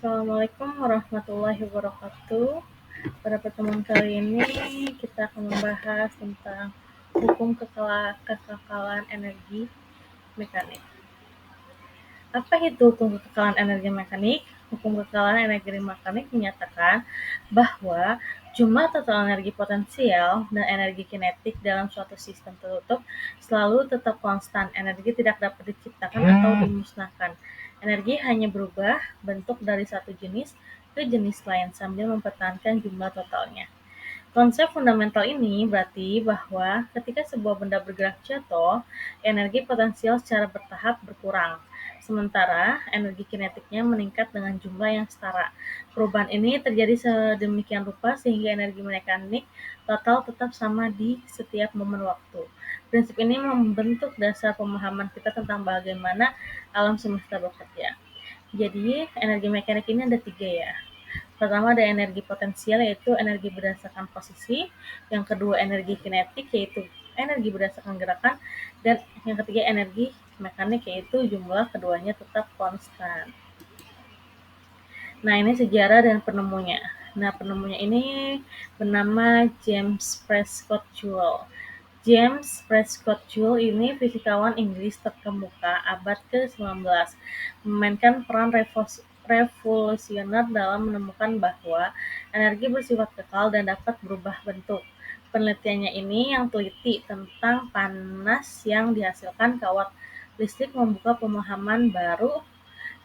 Assalamualaikum warahmatullahi wabarakatuh. Pada pertemuan kali ini kita akan membahas tentang hukum kekekalan energi mekanik. Apa itu hukum kekekalan energi mekanik? Hukum kekekalan energi mekanik menyatakan bahwa jumlah total energi potensial dan energi kinetik dalam suatu sistem tertutup selalu tetap konstan. Energi tidak dapat diciptakan atau dimusnahkan. Energi hanya berubah bentuk dari satu jenis ke jenis lain sambil mempertahankan jumlah totalnya. Konsep fundamental ini berarti bahwa ketika sebuah benda bergerak jatuh, energi potensial secara bertahap berkurang, sementara energi kinetiknya meningkat dengan jumlah yang setara. Perubahan ini terjadi sedemikian rupa sehingga energi mekanik total tetap sama di setiap momen waktu. Prinsip ini membentuk dasar pemahaman kita tentang bagaimana alam semesta bekerja. Jadi, energi mekanik ini ada 3 ya. Pertama ada energi potensial, yaitu energi berdasarkan posisi. Yang kedua energi kinetik, yaitu energi berdasarkan gerakan. Dan yang ketiga energi mekanik, yaitu jumlah keduanya tetap konstan. Nah, ini sejarah dan penemunya. Nah, penemunya ini bernama James Prescott Joule. James Prescott Joule ini fisikawan Inggris terkemuka abad ke-19, memainkan peran revolusioner dalam menemukan bahwa energi bersifat kekal dan dapat berubah bentuk. Penelitiannya ini yang teliti tentang panas yang dihasilkan kawat listrik membuka pemahaman baru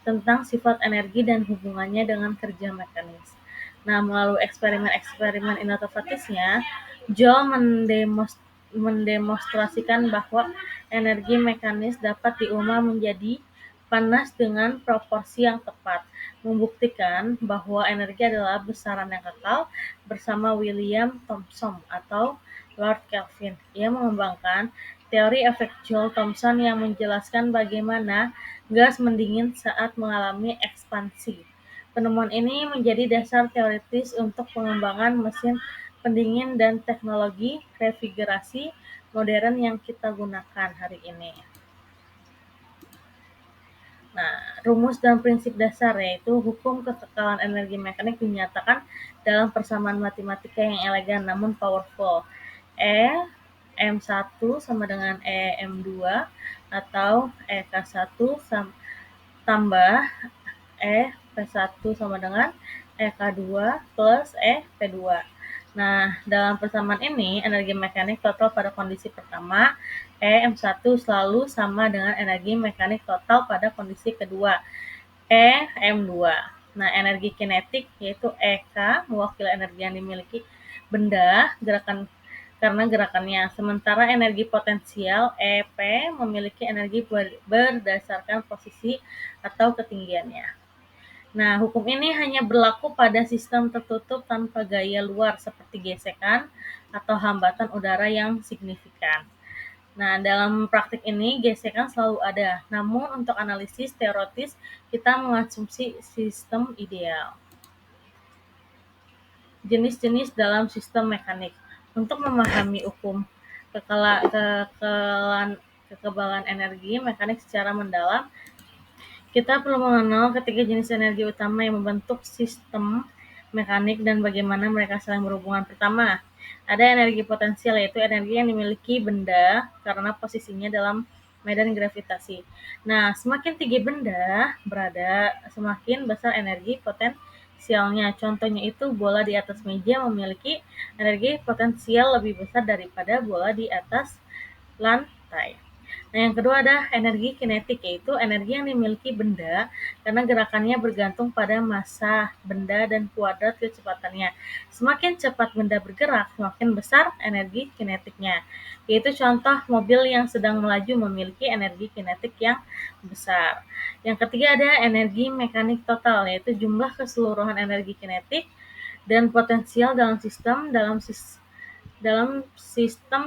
tentang sifat energi dan hubungannya dengan kerja mekanis. Nah, melalui eksperimen-eksperimen inovatifnya, Joule mendemonstrasikan bahwa energi mekanis dapat diubah menjadi panas dengan proporsi yang tepat, membuktikan bahwa energi adalah besaran yang kekal. Bersama William Thomson atau Lord Kelvin, ia mengembangkan teori efek Joule-Thomson yang menjelaskan bagaimana gas mendingin saat mengalami ekspansi. Penemuan ini menjadi dasar teoritis untuk pengembangan mesin pendingin dan teknologi refrigerasi modern yang kita gunakan hari ini. Nah, rumus dan prinsip dasar yaitu hukum kekekalan energi mekanik dinyatakan dalam persamaan matematika yang elegan namun powerful. M1 sama dengan M2 atau EK1 tambah P1 sama dengan EK2 plus P2. Nah, dalam persamaan ini, energi mekanik total pada kondisi pertama, M1 selalu sama dengan energi mekanik total pada kondisi kedua, M2. Nah, energi kinetik yaitu EK mewakili energi yang dimiliki benda karena gerakannya. Sementara energi potensial EP memiliki energi berdasarkan posisi atau ketinggiannya. Nah, hukum ini hanya berlaku pada sistem tertutup tanpa gaya luar seperti gesekan atau hambatan udara yang signifikan. Nah, dalam praktik ini gesekan selalu ada, namun untuk analisis teoritis kita mengasumsi sistem ideal. Jenis-jenis dalam sistem mekanik. Untuk memahami hukum kekebalan energi mekanik secara mendalam, kita perlu mengenal ketiga jenis energi utama yang membentuk sistem mekanik dan bagaimana mereka saling berhubungan. Pertama, ada energi potensial, yaitu energi yang dimiliki benda karena posisinya dalam medan gravitasi. Nah, semakin tinggi benda berada, semakin besar energi potensialnya. Contohnya itu bola di atas meja memiliki energi potensial lebih besar daripada bola di atas lantai. Nah, yang kedua ada energi kinetik, yaitu energi yang dimiliki benda karena gerakannya bergantung pada massa benda dan kuadrat kecepatannya. Semakin cepat benda bergerak, semakin besar energi kinetiknya. Yaitu contoh mobil yang sedang melaju memiliki energi kinetik yang besar. Yang ketiga ada energi mekanik total, yaitu jumlah keseluruhan energi kinetik dan potensial dalam sistem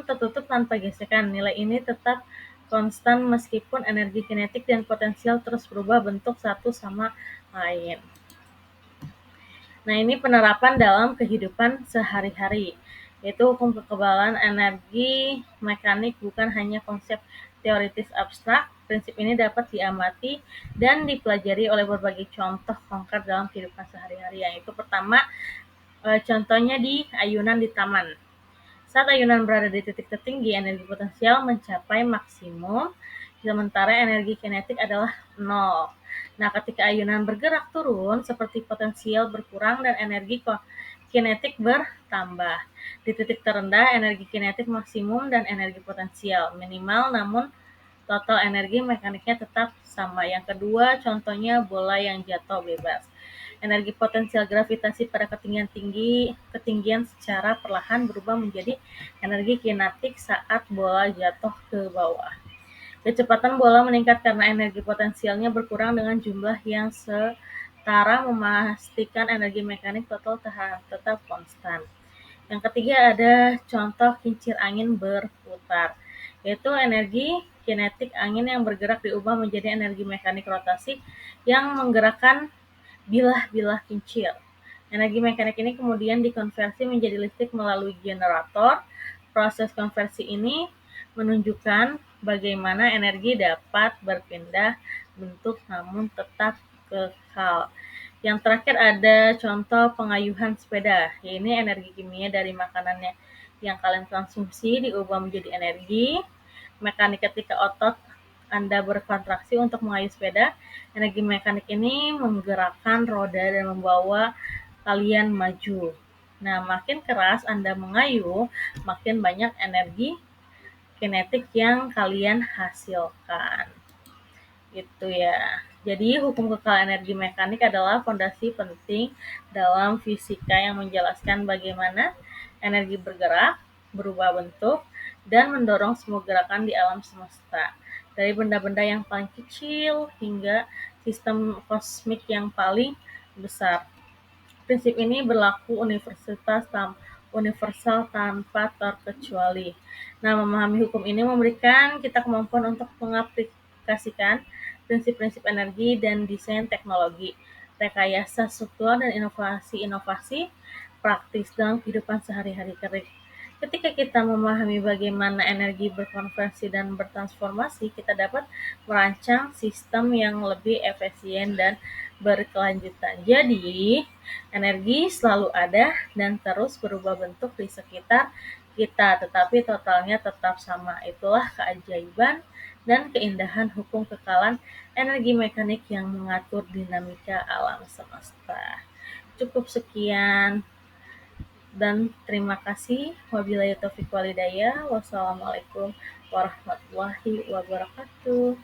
tertutup tanpa gesekan. Nilai ini tetap konstan meskipun energi kinetik dan potensial terus berubah bentuk satu sama lain. Nah, ini penerapan dalam kehidupan sehari-hari, yaitu hukum kekebalan energi mekanik bukan hanya konsep teoritis abstrak, Prinsip ini dapat diamati dan dipelajari oleh berbagai contoh konkret dalam kehidupan sehari-hari, yaitu pertama, contohnya di ayunan di taman. Saat ayunan berada di titik tertinggi, energi potensial mencapai maksimum, sementara energi kinetik adalah nol. Nah, ketika ayunan bergerak turun, seperti potensial berkurang dan energi kinetik bertambah. Di titik terendah, energi kinetik maksimum dan energi potensial minimal, namun total energi mekaniknya tetap sama. Yang kedua, contohnya bola yang jatuh bebas. Energi potensial gravitasi pada ketinggian secara perlahan berubah menjadi energi kinetik saat bola jatuh ke bawah. Kecepatan bola meningkat karena energi potensialnya berkurang dengan jumlah yang setara, memastikan energi mekanik total tetap konstan. Yang ketiga ada contoh kincir angin berputar, yaitu energi kinetik angin yang bergerak diubah menjadi energi mekanik rotasi yang menggerakkan bilah-bilah kincir. Energi mekanik ini kemudian dikonversi menjadi listrik melalui generator. Proses konversi ini menunjukkan bagaimana energi dapat berpindah bentuk namun tetap kekal. Yang terakhir ada contoh pengayuhan sepeda, yaitu energi kimia dari makanannya yang kalian konsumsi diubah menjadi energi mekanik ketika otot Anda berkontraksi untuk mengayuh sepeda. Energi mekanik ini menggerakkan roda dan membawa kalian maju. Nah, makin keras Anda mengayuh, makin banyak energi kinetik yang kalian hasilkan. Gitu ya. Jadi, hukum kekal energi mekanik adalah fondasi penting dalam fisika yang menjelaskan bagaimana energi bergerak, berubah bentuk, dan mendorong semua gerakan di alam semesta. Dari benda-benda yang paling kecil hingga sistem kosmik yang paling besar. Prinsip ini berlaku universal tanpa terkecuali. Nah, memahami hukum ini memberikan kita kemampuan untuk mengaplikasikan prinsip-prinsip energi dan desain teknologi, rekayasa struktural, dan inovasi-inovasi praktis dalam kehidupan sehari-hari. Ketika kita memahami bagaimana energi berkonversi dan bertransformasi, kita dapat merancang sistem yang lebih efisien dan berkelanjutan. Jadi, energi selalu ada dan terus berubah bentuk di sekitar kita, tetapi totalnya tetap sama. Itulah keajaiban dan keindahan hukum kekalan energi mekanik yang mengatur dinamika alam semesta. Cukup sekian dan terima kasih. Wabillahi taufiq walhidayah. Wassalamualaikum warahmatullahi wabarakatuh.